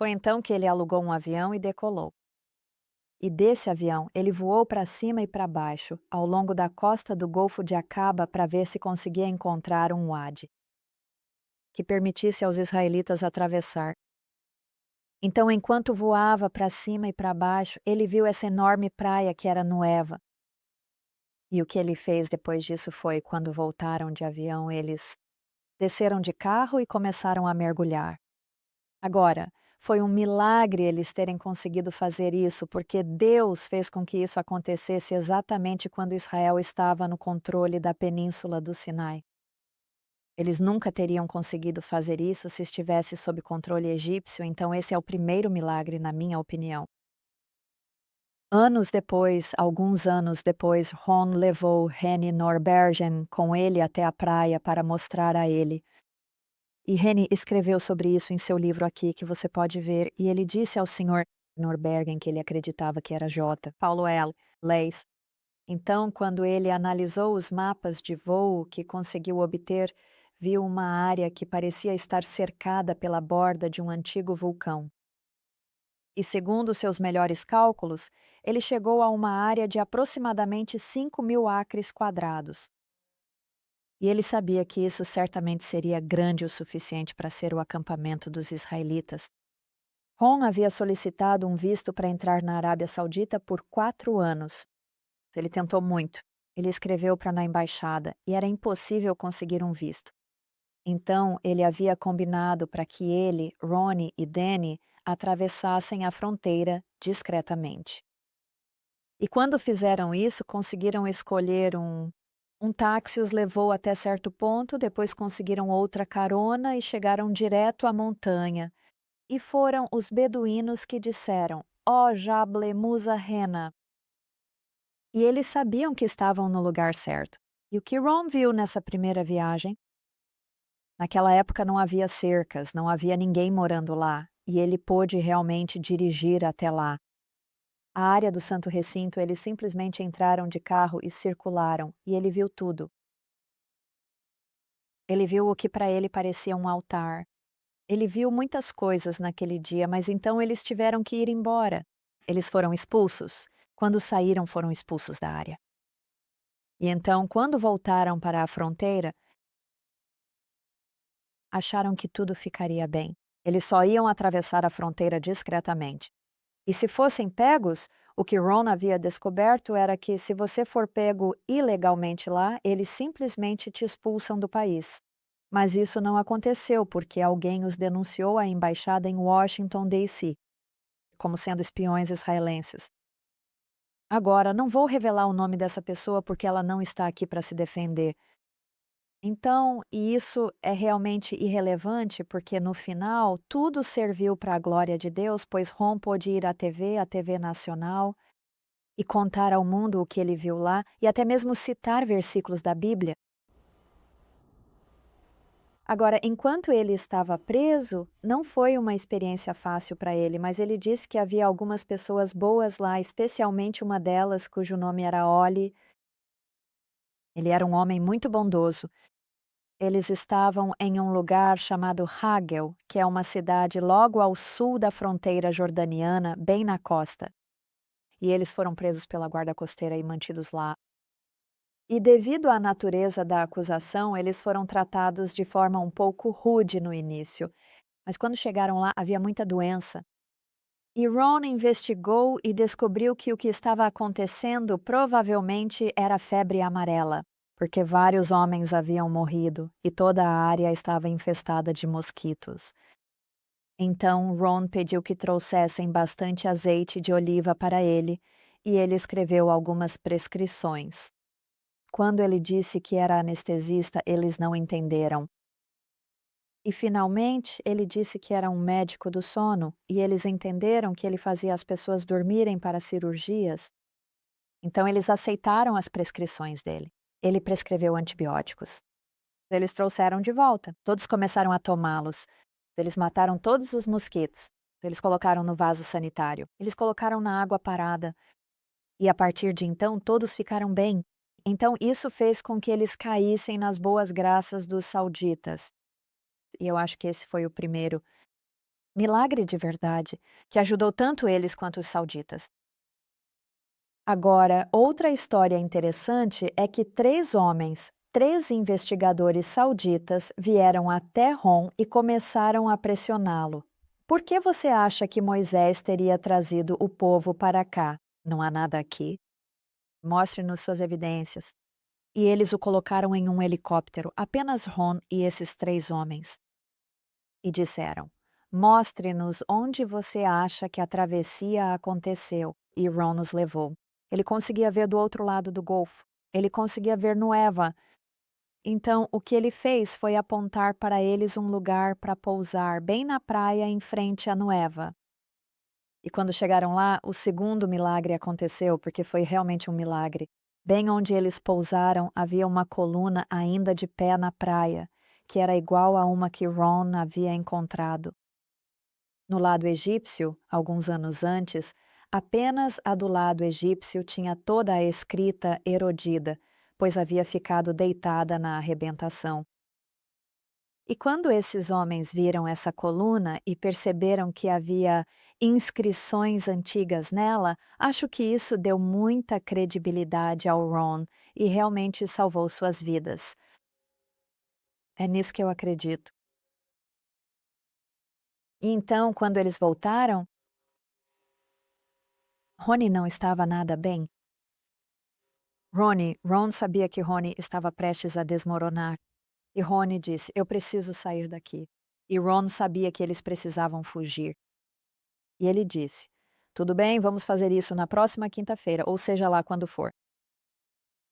Foi então que ele alugou um avião e decolou. E desse avião, ele voou para cima e para baixo, ao longo da costa do Golfo de Acaba para ver se conseguia encontrar um wadi, que permitisse aos israelitas atravessar. Então, enquanto voava para cima e para baixo, ele viu essa enorme praia que era Nueva. E o que ele fez depois disso foi, quando voltaram de avião, eles desceram de carro e começaram a mergulhar. Agora, foi um milagre eles terem conseguido fazer isso, porque Deus fez com que isso acontecesse exatamente quando Israel estava no controle da península do Sinai. Eles nunca teriam conseguido fazer isso se estivesse sob controle egípcio, então esse é o primeiro milagre, na minha opinião. Anos depois, alguns anos depois, Ron levou Henny Norbergen com ele até a praia para mostrar a ele. E Henny escreveu sobre isso em seu livro aqui, que você pode ver, e ele disse ao Sr. Norbergen que ele acreditava que era J. Paulo L. Leis. Então, quando ele analisou os mapas de voo que conseguiu obter, viu uma área que parecia estar cercada pela borda de um antigo vulcão. E segundo seus melhores cálculos, ele chegou a uma área de aproximadamente 5.000 acres quadrados. E ele sabia que isso certamente seria grande o suficiente para ser o acampamento dos israelitas. Ron havia solicitado um visto para entrar na Arábia Saudita por 4 anos. Ele tentou muito. Ele escreveu para na embaixada e era impossível conseguir um visto. Então, ele havia combinado para que ele, Ronnie e Danny atravessassem a fronteira discretamente. E quando fizeram isso, conseguiram escolher um táxi os levou até certo ponto, depois conseguiram outra carona e chegaram direto à montanha. E foram os beduínos que disseram: "Ó Jable Musa Rena". E eles sabiam que estavam no lugar certo. E o que Ron viu nessa primeira viagem? Naquela época não havia cercas, não havia ninguém morando lá, e ele pôde realmente dirigir até lá. A área do Santo Recinto, eles simplesmente entraram de carro e circularam, e ele viu tudo. Ele viu o que para ele parecia um altar. Ele viu muitas coisas naquele dia, mas então eles tiveram que ir embora. Eles foram expulsos. Quando saíram, foram expulsos da área. E então, quando voltaram para a fronteira, acharam que tudo ficaria bem. Eles só iam atravessar a fronteira discretamente. E se fossem pegos, o que Ron havia descoberto era que se você for pego ilegalmente lá, eles simplesmente te expulsam do país. Mas isso não aconteceu porque alguém os denunciou à embaixada em Washington, D.C., como sendo espiões israelenses. Agora, não vou revelar o nome dessa pessoa porque ela não está aqui para se defender. Então, e isso é realmente irrelevante, porque no final tudo serviu para a glória de Deus, pois Ron pôde ir à TV nacional, e contar ao mundo o que ele viu lá, e até mesmo citar versículos da Bíblia. Agora, enquanto ele estava preso, não foi uma experiência fácil para ele, mas ele disse que havia algumas pessoas boas lá, especialmente uma delas, cujo nome era Oli. Ele era um homem muito bondoso. Eles estavam em um lugar chamado Hagel, que é uma cidade logo ao sul da fronteira jordaniana, bem na costa. E eles foram presos pela guarda costeira e mantidos lá. E devido à natureza da acusação, eles foram tratados de forma um pouco rude no início. Mas quando chegaram lá, havia muita doença. E Ron investigou e descobriu que o que estava acontecendo provavelmente era febre amarela, porque vários homens haviam morrido e toda a área estava infestada de mosquitos. Então Ron pediu que trouxessem bastante azeite de oliva para ele, e ele escreveu algumas prescrições. Quando ele disse que era anestesista, eles não entenderam. E finalmente, ele disse que era um médico do sono, e eles entenderam que ele fazia as pessoas dormirem para cirurgias. Então eles aceitaram as prescrições dele. Ele prescreveu antibióticos. Eles trouxeram de volta. Todos começaram a tomá-los. Eles mataram todos os mosquitos. Eles colocaram no vaso sanitário. Eles colocaram na água parada. E a partir de então, todos ficaram bem. Então isso fez com que eles caíssem nas boas graças dos sauditas. E eu acho que esse foi o primeiro Milagre de verdade, que ajudou tanto eles quanto os sauditas. Agora, outra história interessante é que três homens, três investigadores sauditas, vieram até Rom e começaram a pressioná-lo. Por que você acha que Moisés teria trazido o povo para cá? Não há nada aqui. Mostre-nos suas evidências. E eles o colocaram em um helicóptero, apenas Ron e esses três homens. E disseram: Mostre-nos onde você acha que a travessia aconteceu. E Ron nos levou. Ele conseguia ver do outro lado do Golfo. Ele conseguia ver Nueva. Então, o que ele fez foi apontar para eles um lugar para pousar, bem na praia em frente a Nueva. E quando chegaram lá, o segundo milagre aconteceu, porque foi realmente um milagre. Bem onde eles pousaram, havia uma coluna ainda de pé na praia, que era igual a uma que Ron havia encontrado. No lado egípcio, alguns anos antes, apenas a do lado egípcio tinha toda a escrita erodida, pois havia ficado deitada na arrebentação. E quando esses homens viram essa coluna e perceberam que havia inscrições antigas nela, acho que isso deu muita credibilidade ao Ron e realmente salvou suas vidas. É nisso que eu acredito. E então, quando eles voltaram, Rony não estava nada bem. Ron sabia que Rony estava prestes a desmoronar. E Rony disse: Eu preciso sair daqui. E Ron sabia que eles precisavam fugir. E ele disse: Tudo bem, vamos fazer isso na próxima quinta-feira, ou seja lá quando for.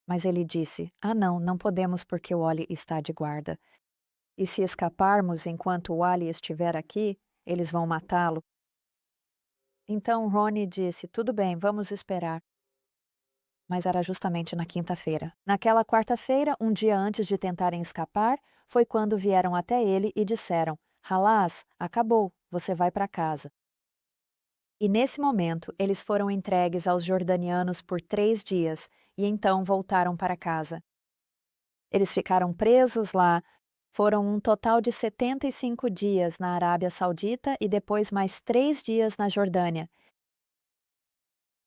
Mas ele disse: Ah, não, não podemos porque o Oli está de guarda. E se escaparmos enquanto o Oli estiver aqui, eles vão matá-lo. Então Ronnie disse: Tudo bem, vamos esperar. Mas era justamente na quinta-feira. Naquela quarta-feira, um dia antes de tentarem escapar, foi quando vieram até ele e disseram: Halas, acabou, você vai para casa. E nesse momento, eles foram entregues aos jordanianos por 3 dias e então voltaram para casa. Eles ficaram presos lá, foram um total de 75 dias na Arábia Saudita e depois mais 3 dias na Jordânia.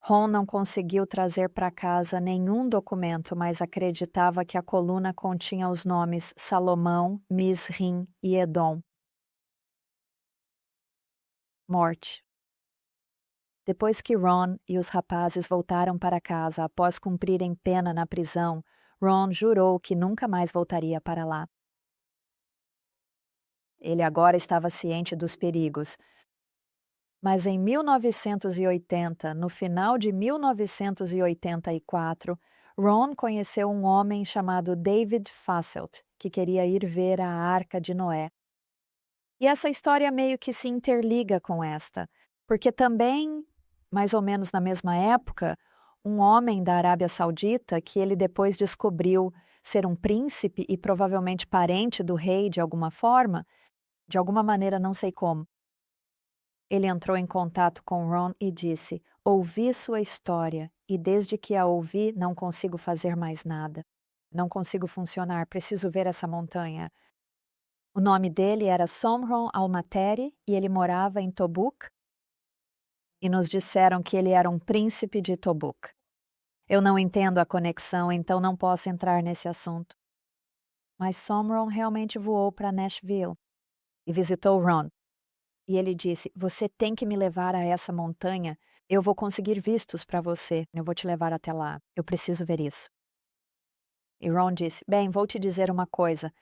Ron não conseguiu trazer para casa nenhum documento, mas acreditava que a coluna continha os nomes Salomão, Misrim e Edom. Morte. Depois que Ron e os rapazes voltaram para casa após cumprirem pena na prisão, Ron jurou que nunca mais voltaria para lá. Ele agora estava ciente dos perigos. Mas em 1980, no final de 1984, Ron conheceu um homem chamado David Fasselt, que queria ir ver a Arca de Noé. E essa história meio que se interliga com esta, porque também, mais ou menos na mesma época, um homem da Arábia Saudita, que ele depois descobriu ser um príncipe e provavelmente parente do rei de alguma maneira, não sei como, ele entrou em contato com Ron e disse: Ouvi sua história e desde que a ouvi não consigo fazer mais nada. Não consigo funcionar, preciso ver essa montanha. O nome dele era Somron Almateri e ele morava em Tobuk e nos disseram que ele era um príncipe de Tobuk. Eu não entendo a conexão, então não posso entrar nesse assunto. Mas Somron realmente voou para Nashville e visitou Ron. E ele disse: Você tem que me levar a essa montanha. Eu vou conseguir vistos para você. Eu vou te levar até lá. Eu preciso ver isso. E Ron disse: Bem, vou te dizer uma coisa.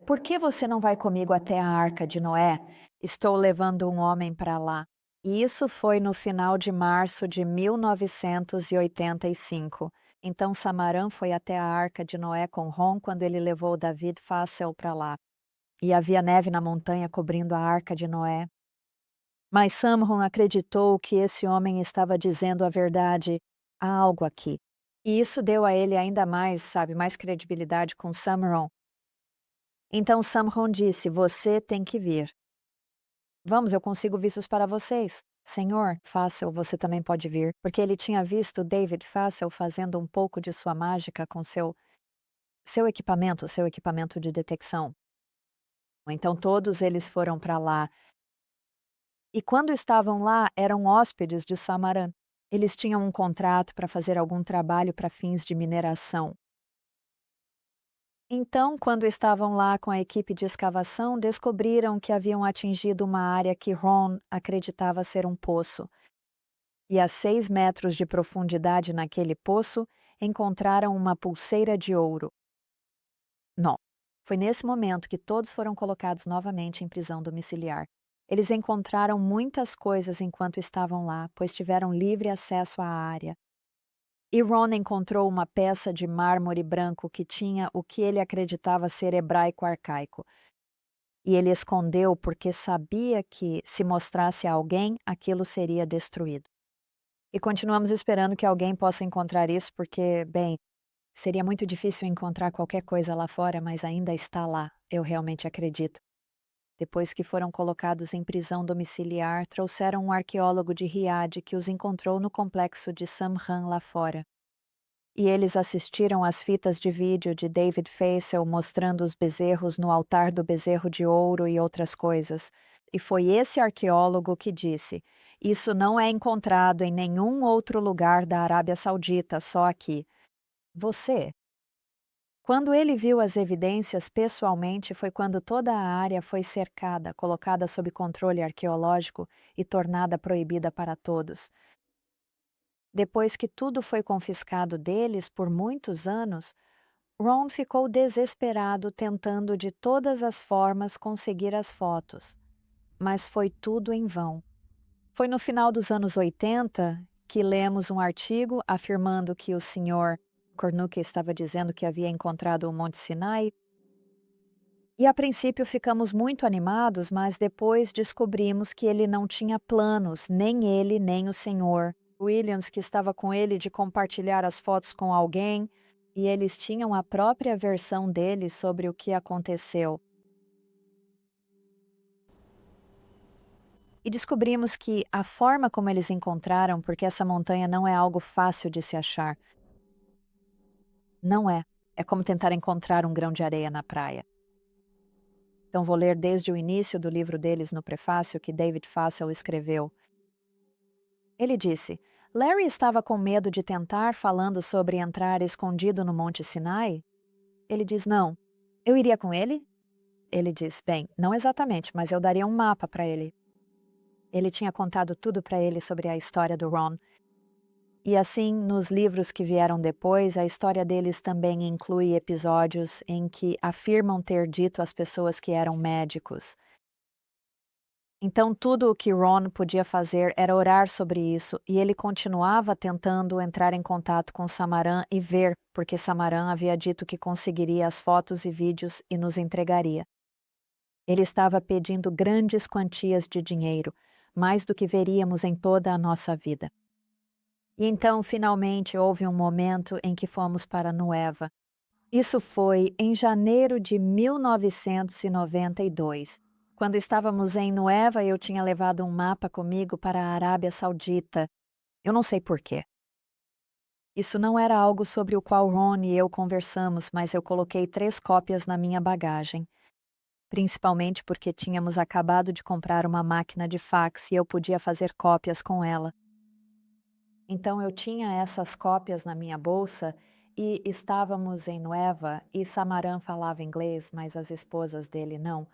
Por que você não vai comigo até a Arca de Noé? Estou levando um homem para lá. E isso foi no final de março de 1985. Então Samaram foi até a Arca de Noé com Ron quando ele levou David Fassel para lá. E havia neve na montanha cobrindo a Arca de Noé. Mas Samson acreditou que esse homem estava dizendo a verdade. Há algo aqui. E isso deu a ele ainda mais, sabe, mais credibilidade com Samron. Então Samson disse: Você tem que vir. Vamos, eu consigo vistos para vocês. Senhor, Fassel, você também pode vir. Porque ele tinha visto David Fassel fazendo um pouco de sua mágica com seu equipamento de detecção. Então todos eles foram para lá. E quando estavam lá, eram hóspedes de Samarã. Eles tinham um contrato para fazer algum trabalho para fins de mineração. Então, quando estavam lá com a equipe de escavação, descobriram que haviam atingido uma área que Ron acreditava ser um poço. E a 6 metros de profundidade naquele poço, encontraram uma pulseira de ouro. Não. Foi nesse momento que todos foram colocados novamente em prisão domiciliar. Eles encontraram muitas coisas enquanto estavam lá, pois tiveram livre acesso à área. E Ron encontrou uma peça de mármore branco que tinha o que ele acreditava ser hebraico arcaico. E ele escondeu porque sabia que, se mostrasse a alguém, aquilo seria destruído. E continuamos esperando que alguém possa encontrar isso, porque, bem, seria muito difícil encontrar qualquer coisa lá fora, mas ainda está lá, eu realmente acredito. Depois que foram colocados em prisão domiciliar, trouxeram um arqueólogo de Riad que os encontrou no complexo de Samran lá fora. E eles assistiram às fitas de vídeo de David Faisal mostrando os bezerros no altar do bezerro de ouro e outras coisas. E foi esse arqueólogo que disse: "Isso não é encontrado em nenhum outro lugar da Arábia Saudita, só aqui." Você? Quando ele viu as evidências pessoalmente, foi quando toda a área foi cercada, colocada sob controle arqueológico e tornada proibida para todos. Depois que tudo foi confiscado deles por muitos anos, Ron ficou desesperado tentando de todas as formas conseguir as fotos, mas foi tudo em vão. Foi no final dos anos 80 que lemos um artigo afirmando que o Sr. Cornuke estava dizendo que havia encontrado o Monte Sinai. E a princípio ficamos muito animados, mas depois descobrimos que ele não tinha planos, nem ele, nem o senhor Williams, que estava com ele, de compartilhar as fotos com alguém, e eles tinham a própria versão deles sobre o que aconteceu. E descobrimos que a forma como eles encontraram, porque essa montanha não é algo fácil de se achar. Não é. É como tentar encontrar um grão de areia na praia. Então vou ler desde o início do livro deles no prefácio que David Faisal escreveu. Ele disse: Larry estava com medo de tentar falando sobre entrar escondido no Monte Sinai? Ele diz: não. Eu iria com ele? Ele diz: bem, não exatamente, mas eu daria um mapa para ele. Ele tinha contado tudo para ele sobre a história do Ron. E assim, nos livros que vieram depois, a história deles também inclui episódios em que afirmam ter dito às pessoas que eram médicos. Então, tudo o que Ron podia fazer era orar sobre isso, e ele continuava tentando entrar em contato com Samarã e ver, porque Samarã havia dito que conseguiria as fotos e vídeos e nos entregaria. Ele estava pedindo grandes quantias de dinheiro, mais do que veríamos em toda a nossa vida. E então, finalmente, houve um momento em que fomos para Nueva. Isso foi em janeiro de 1992. Quando estávamos em Nueva, eu tinha levado um mapa comigo para a Arábia Saudita. Eu não sei por quê. Isso não era algo sobre o qual Ron e eu conversamos, mas eu coloquei 3 cópias na minha bagagem. Principalmente porque tínhamos acabado de comprar uma máquina de fax e eu podia fazer cópias com ela. Então eu tinha essas cópias na minha bolsa e estávamos em Nueva e Samarã falava inglês, mas as esposas dele não.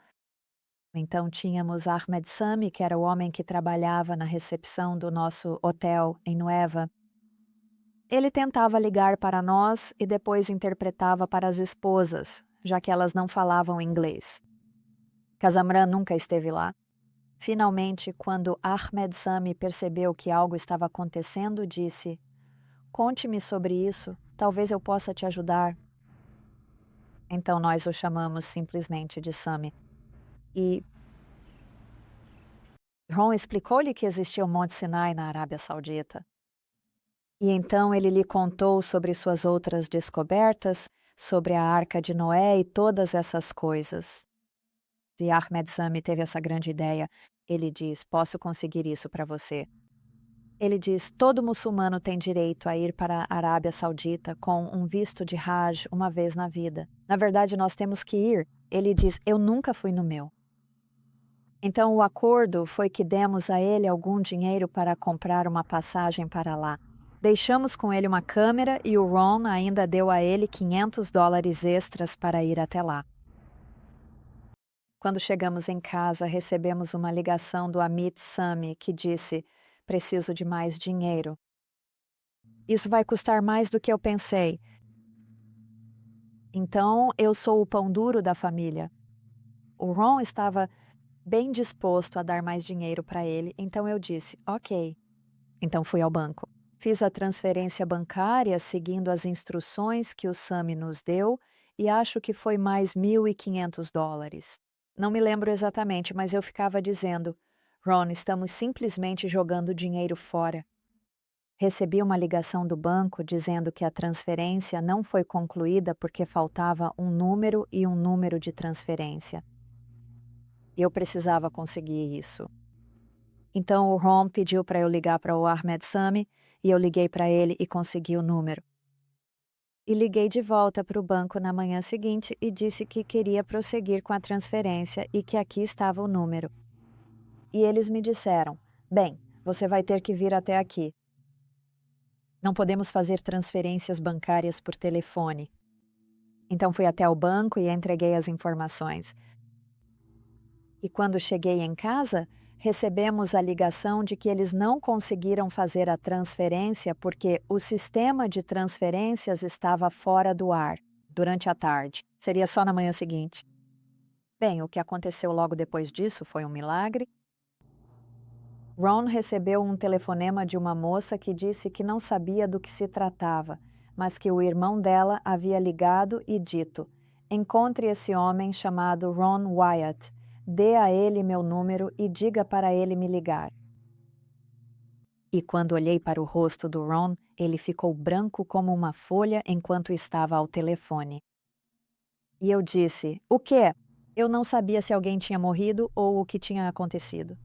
Então tínhamos Ahmed Sami, que era o homem que trabalhava na recepção do nosso hotel em Nueva. Ele tentava ligar para nós e depois interpretava para as esposas, já que elas não falavam inglês. Casamran nunca esteve lá. Finalmente, quando Ahmed Sami percebeu que algo estava acontecendo, disse: "Conte-me sobre isso, talvez eu possa te ajudar." Então nós o chamamos simplesmente de Sami. E Ron explicou-lhe que existia o Monte Sinai na Arábia Saudita. E então ele lhe contou sobre suas outras descobertas, sobre a Arca de Noé e todas essas coisas. E Ahmed Sami teve essa grande ideia. Ele diz: "Posso conseguir isso para você." Ele diz: "Todo muçulmano tem direito a ir para a Arábia Saudita com um visto de Hajj uma vez na vida. Na verdade, nós temos que ir." Ele diz: "Eu nunca fui no meu." Então o acordo foi que demos a ele algum dinheiro para comprar uma passagem para lá. Deixamos com ele uma câmera e o Ron ainda deu a ele $500 extras para ir até lá. Quando chegamos em casa, recebemos uma ligação do Amit Sami que disse: "Preciso de mais dinheiro. Isso vai custar mais do que eu pensei. Então eu sou o pão duro da família." O Ron estava bem disposto a dar mais dinheiro para ele, então eu disse: "Ok." Então fui ao banco. Fiz a transferência bancária seguindo as instruções que o Sami nos deu e acho que foi mais $1.500. Não me lembro exatamente, mas eu ficava dizendo: "Ron, estamos simplesmente jogando dinheiro fora." Recebi uma ligação do banco dizendo que a transferência não foi concluída porque faltava um número e um número de transferência. Eu precisava conseguir isso. Então o Ron pediu para eu ligar para o Ahmed Sami e eu liguei para ele e consegui o número. E liguei de volta para o banco na manhã seguinte e disse que queria prosseguir com a transferência e que aqui estava o número. E eles me disseram: "Bem, você vai ter que vir até aqui. Não podemos fazer transferências bancárias por telefone." Então fui até o banco e entreguei as informações. E quando cheguei em casa, recebemos a ligação de que eles não conseguiram fazer a transferência porque o sistema de transferências estava fora do ar durante a tarde. Seria só na manhã seguinte. Bem, o que aconteceu logo depois disso foi um milagre. Ron recebeu um telefonema de uma moça que disse que não sabia do que se tratava, mas que o irmão dela havia ligado e dito: "Encontre esse homem chamado Ron Wyatt. Dê a ele meu número e diga para ele me ligar." E quando olhei para o rosto do Ron, ele ficou branco como uma folha enquanto estava ao telefone. E eu disse: "O quê?" Eu não sabia se alguém tinha morrido ou o que tinha acontecido.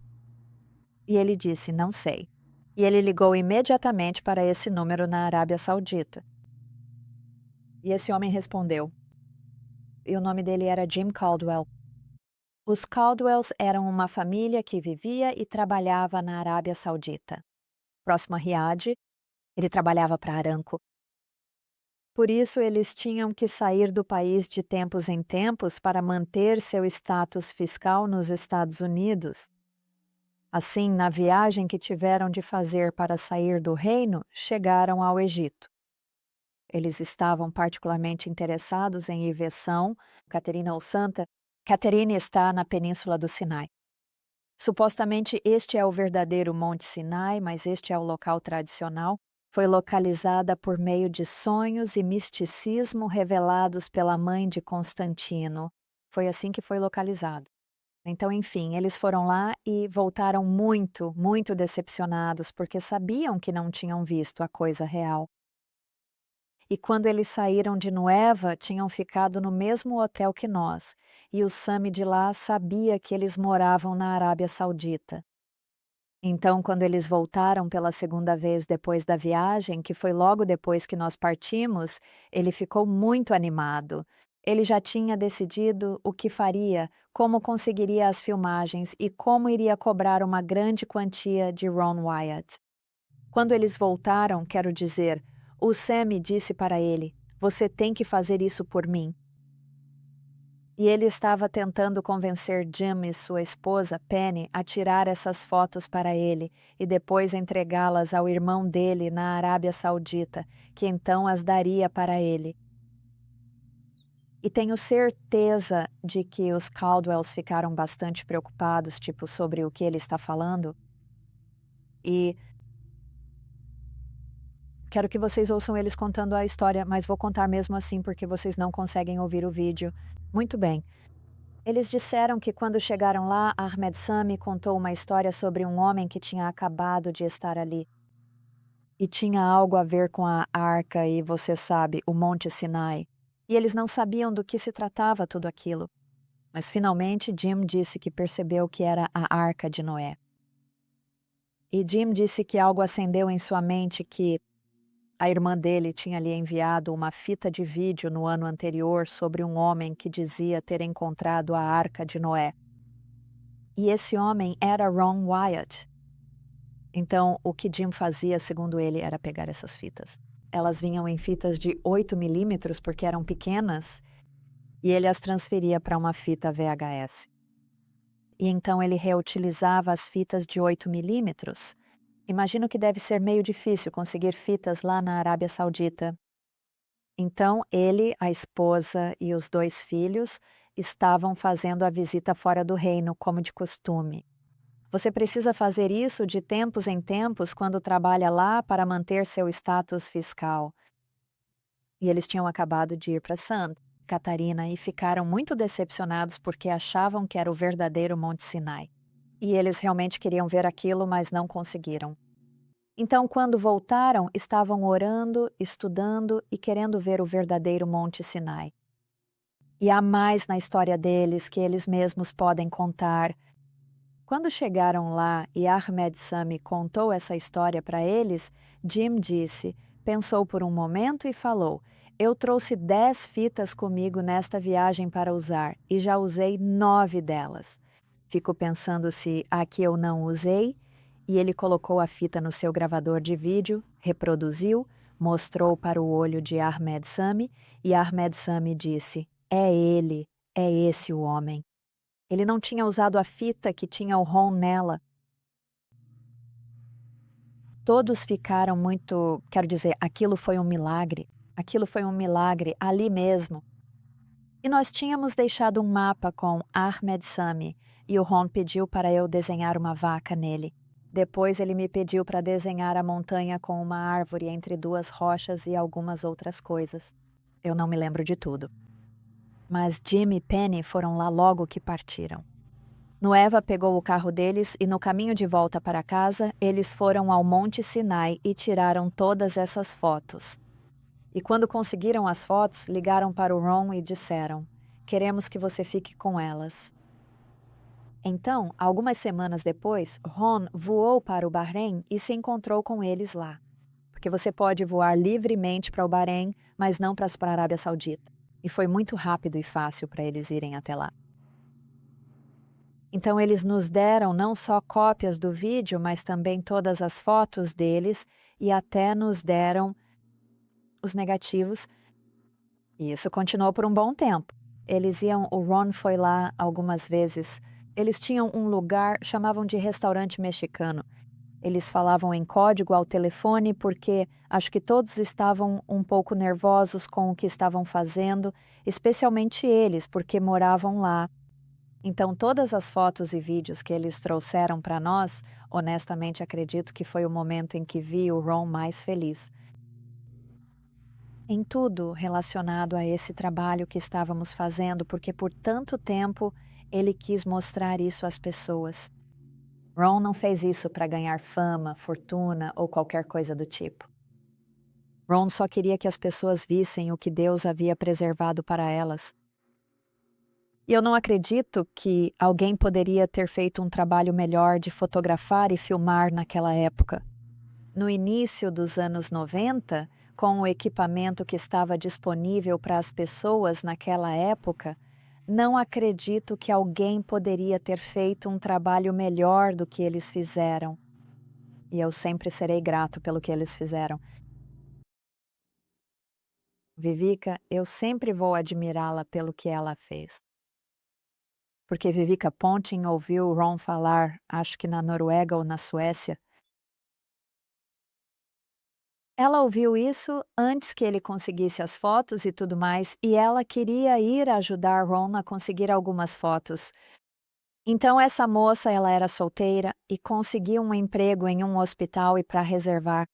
E ele disse: "Não sei." E ele ligou imediatamente para esse número na Arábia Saudita. E esse homem respondeu. E o nome dele era Jim Caldwell. Os Caldwells eram uma família que vivia e trabalhava na Arábia Saudita. Próximo a Riad, ele trabalhava para Aramco. Por isso, eles tinham que sair do país de tempos em tempos para manter seu status fiscal nos Estados Unidos. Assim, na viagem que tiveram de fazer para sair do reino, chegaram ao Egito. Eles estavam particularmente interessados em ir ver São Caterina ou Santa. Caterina está na Península do Sinai. Supostamente este é o verdadeiro Monte Sinai, mas este é o local tradicional. Foi localizada por meio de sonhos e misticismo revelados pela mãe de Constantino. Foi assim que foi localizado. Então, enfim, eles foram lá e voltaram muito, muito decepcionados, porque sabiam que não tinham visto a coisa real. E quando eles saíram de Nueva, tinham ficado no mesmo hotel que nós, e o Sami de lá sabia que eles moravam na Arábia Saudita. Então, quando eles voltaram pela segunda vez depois da viagem, que foi logo depois que nós partimos, ele ficou muito animado. Ele já tinha decidido o que faria, como conseguiria as filmagens e como iria cobrar uma grande quantia de Ron Wyatt. Quando eles voltaram, quero dizer, o Sammy disse para ele: "Você tem que fazer isso por mim." E ele estava tentando convencer Jim e sua esposa, Penny, a tirar essas fotos para ele e depois entregá-las ao irmão dele na Arábia Saudita, que então as daria para ele. E tenho certeza de que os Caldwells ficaram bastante preocupados, tipo, sobre o que ele está falando. E quero que vocês ouçam eles contando a história, mas vou contar mesmo assim porque vocês não conseguem ouvir o vídeo. Muito bem. Eles disseram que quando chegaram lá, Ahmed Sami contou uma história sobre um homem que tinha acabado de estar ali. E tinha algo a ver com a arca e, você sabe, o Monte Sinai. E eles não sabiam do que se tratava tudo aquilo. Mas finalmente Jim disse que percebeu que era a arca de Noé. E Jim disse que algo acendeu em sua mente que a irmã dele tinha lhe enviado uma fita de vídeo no ano anterior sobre um homem que dizia ter encontrado a arca de Noé. E esse homem era Ron Wyatt. Então, o que Jim fazia, segundo ele, era pegar essas fitas. Elas vinham em fitas de 8 milímetros, porque eram pequenas, e ele as transferia para uma fita VHS. E então ele reutilizava as fitas de 8 milímetros. Imagino que deve ser meio difícil conseguir fitas lá na Arábia Saudita. Então ele, a esposa e os 2 filhos estavam fazendo a visita fora do reino, como de costume. Você precisa fazer isso de tempos em tempos quando trabalha lá para manter seu status fiscal. E eles tinham acabado de ir para Santa Catarina e ficaram muito decepcionados porque achavam que era o verdadeiro Monte Sinai. E eles realmente queriam ver aquilo, mas não conseguiram. Então, quando voltaram, estavam orando, estudando e querendo ver o verdadeiro Monte Sinai. E há mais na história deles que eles mesmos podem contar. Quando chegaram lá e Ahmed Sami contou essa história para eles, Jim disse, pensou por um momento e falou: Eu trouxe 10 fitas comigo nesta viagem para usar e já usei 9 delas. Fico pensando se a que eu não usei. E ele colocou a fita no seu gravador de vídeo, reproduziu, mostrou para o olho de Ahmed Sami e Ahmed Sami disse: É ele, é esse o homem. Ele não tinha usado a fita que tinha o Ron nela. Todos ficaram muito, quero dizer, aquilo foi um milagre. Aquilo foi um milagre ali mesmo. E nós tínhamos deixado um mapa com Ahmed Sami e o Ron pediu para eu desenhar uma vaca nele. Depois ele me pediu para desenhar a montanha com uma árvore entre 2 rochas e algumas outras coisas. Eu não me lembro de tudo. Mas Jim e Penny foram lá logo que partiram. Nueva pegou o carro deles e no caminho de volta para casa, eles foram ao Monte Sinai e tiraram todas essas fotos. E quando conseguiram as fotos, ligaram para o Ron e disseram: Queremos que você fique com elas. Então, algumas semanas depois, Ron voou para o Bahrein e se encontrou com eles lá. Porque você pode voar livremente para o Bahrein, mas não para a Arábia Saudita. E foi muito rápido e fácil para eles irem até lá. Então, eles nos deram não só cópias do vídeo, mas também todas as fotos deles e até nos deram os negativos. E isso continuou por um bom tempo. O Ron foi lá algumas vezes. Eles tinham um lugar, chamavam de restaurante mexicano. Eles falavam em código ao telefone porque acho que todos estavam um pouco nervosos com o que estavam fazendo, especialmente eles, porque moravam lá. Então, todas as fotos e vídeos que eles trouxeram para nós, honestamente acredito que foi o momento em que vi o Ron mais feliz. Em tudo relacionado a esse trabalho que estávamos fazendo, porque por tanto tempo ele quis mostrar isso às pessoas. Ron não fez isso para ganhar fama, fortuna ou qualquer coisa do tipo. Ron só queria que as pessoas vissem o que Deus havia preservado para elas. E eu não acredito que alguém poderia ter feito um trabalho melhor de fotografar e filmar naquela época. No início dos anos 90, com o equipamento que estava disponível para as pessoas naquela época, não acredito que alguém poderia ter feito um trabalho melhor do que eles fizeram. E eu sempre serei grato pelo que eles fizeram. Vivica, eu sempre vou admirá-la pelo que ela fez. Porque Vivica Ponting ouviu Ron falar, acho que na Noruega ou na Suécia. Ela ouviu isso antes que ele conseguisse as fotos e tudo mais, e ela queria ir ajudar Ron a conseguir algumas fotos. Então essa moça, ela era solteira e conseguiu um emprego em um hospital e para reservar.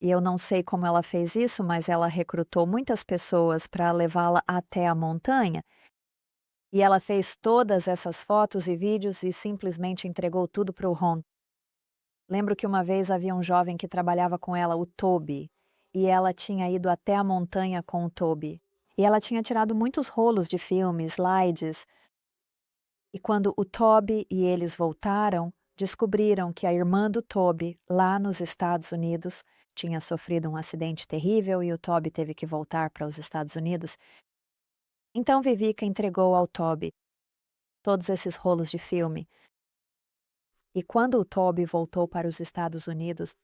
E eu não sei como ela fez isso, mas ela recrutou muitas pessoas para levá-la até a montanha. E ela fez todas essas fotos e vídeos e simplesmente entregou tudo para o Ron. Lembro que uma vez havia um jovem que trabalhava com ela, o Toby, e ela tinha ido até a montanha com o Toby. E ela tinha tirado muitos rolos de filme, slides. E quando o Toby e eles voltaram, descobriram que a irmã do Toby, lá nos Estados Unidos, tinha sofrido um acidente terrível e o Toby teve que voltar para os Estados Unidos. Então Vivica entregou ao Toby todos esses rolos de filme. E quando o Toby voltou para os Estados Unidos,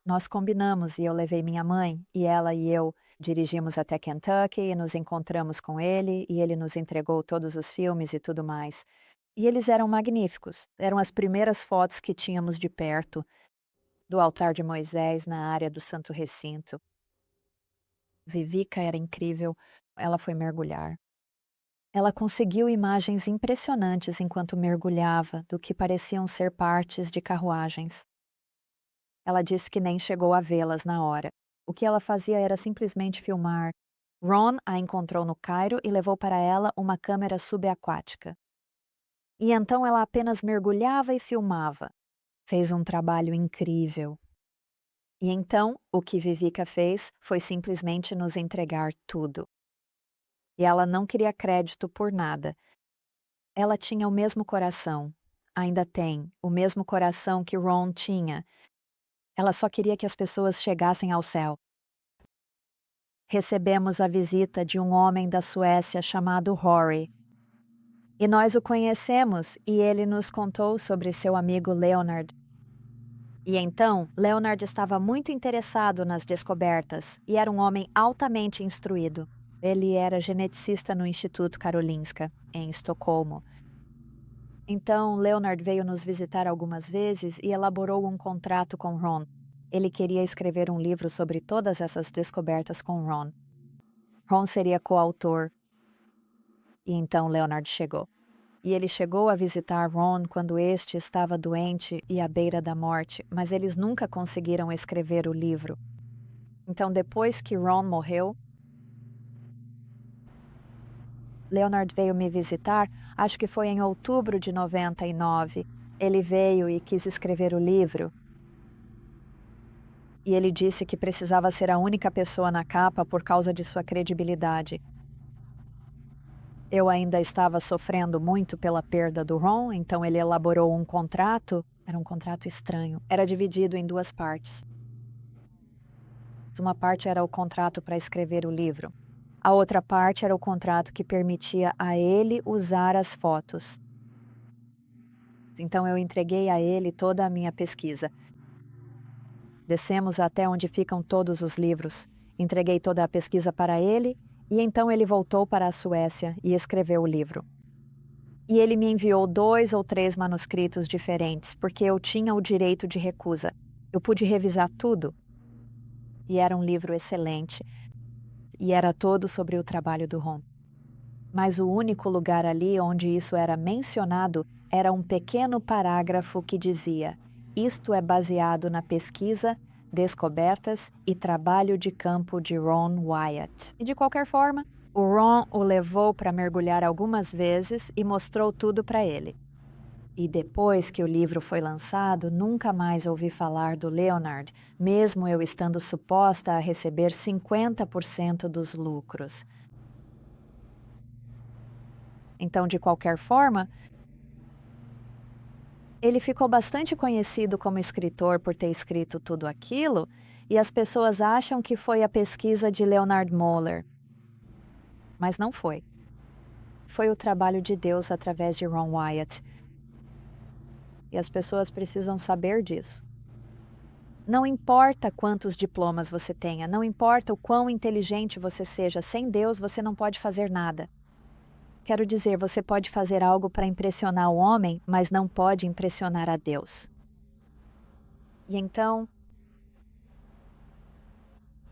nós combinamos e eu levei minha mãe, e ela e eu dirigimos até Kentucky e nos encontramos com ele, e ele nos entregou todos os filmes e tudo mais. E eles eram magníficos, eram as primeiras fotos que tínhamos de perto, do altar de Moisés na área do Santo Recinto. Vivica era incrível, ela foi mergulhar. Ela conseguiu imagens impressionantes enquanto mergulhava do que pareciam ser partes de carruagens. Ela disse que nem chegou a vê-las na hora. O que ela fazia era simplesmente filmar. Ron a encontrou no Cairo e levou para ela uma câmera subaquática. E então ela apenas mergulhava e filmava. Fez um trabalho incrível. E então, o que Vivica fez foi simplesmente nos entregar tudo. E ela não queria crédito por nada. Ela tinha o mesmo coração. Ainda tem o mesmo coração que Ron tinha. Ela só queria que as pessoas chegassem ao céu. Recebemos a visita de um homem da Suécia chamado Rory. E nós o conhecemos e ele nos contou sobre seu amigo Leonard. E então, Leonard estava muito interessado nas descobertas e era um homem altamente instruído. Ele era geneticista no Instituto Karolinska, em Estocolmo. Então, Leonard veio nos visitar algumas vezes e elaborou um contrato com Ron. Ele queria escrever um livro sobre todas essas descobertas com Ron. Ron seria coautor. E então Leonard chegou. E ele chegou a visitar Ron quando este estava doente e à beira da morte, mas eles nunca conseguiram escrever o livro. Então, depois que Ron morreu, Leonard veio me visitar, acho que foi em outubro de 99. Ele veio e quis escrever o livro. E ele disse que precisava ser a única pessoa na capa por causa de sua credibilidade. Eu ainda estava sofrendo muito pela perda do Ron, então ele elaborou um contrato. Era um contrato estranho. Era dividido em duas partes. Uma parte era o contrato para escrever o livro. A outra parte era o contrato que permitia a ele usar as fotos. Então eu entreguei a ele toda a minha pesquisa. Descemos até onde ficam todos os livros. Entreguei toda a pesquisa para ele e então ele voltou para a Suécia e escreveu o livro. E ele me enviou 2 ou 3 manuscritos diferentes, porque eu tinha o direito de recusa. Eu pude revisar tudo. E era um livro excelente. E era todo sobre o trabalho do Ron. Mas o único lugar ali onde isso era mencionado era um pequeno parágrafo que dizia: "Isto é baseado na pesquisa, descobertas e trabalho de campo de Ron Wyatt." E de qualquer forma, o Ron o levou para mergulhar algumas vezes e mostrou tudo para ele. E depois que o livro foi lançado, nunca mais ouvi falar do Leonard, mesmo eu estando suposta a receber 50% dos lucros. Então, de qualquer forma, ele ficou bastante conhecido como escritor por ter escrito tudo aquilo, e as pessoas acham que foi a pesquisa de Leonard Moeller. Mas não foi. Foi o trabalho de Deus através de Ron Wyatt. E as pessoas precisam saber disso. Não importa quantos diplomas você tenha, não importa o quão inteligente você seja, sem Deus você não pode fazer nada. Quero dizer, você pode fazer algo para impressionar o homem, mas não pode impressionar a Deus. E então,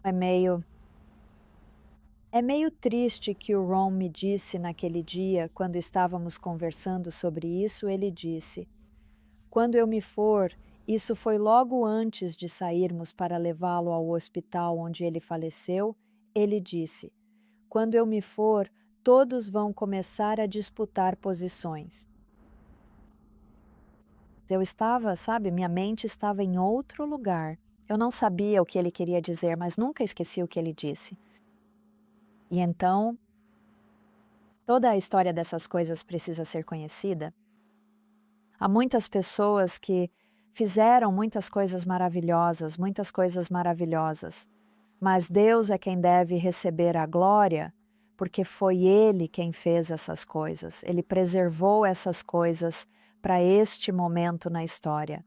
é meio triste que o Ron me disse naquele dia, quando estávamos conversando sobre isso, ele disse: "Quando eu me for, isso foi logo antes de sairmos para levá-lo ao hospital onde ele faleceu, ele disse: quando eu me for, todos vão começar a disputar posições." Eu estava, sabe, minha mente estava em outro lugar. Eu não sabia o que ele queria dizer, mas nunca esqueci o que ele disse. E então, toda a história dessas coisas precisa ser conhecida. Há muitas pessoas que fizeram muitas coisas maravilhosas, mas Deus é quem deve receber a glória, porque foi ele quem fez essas coisas, ele preservou essas coisas para este momento na história.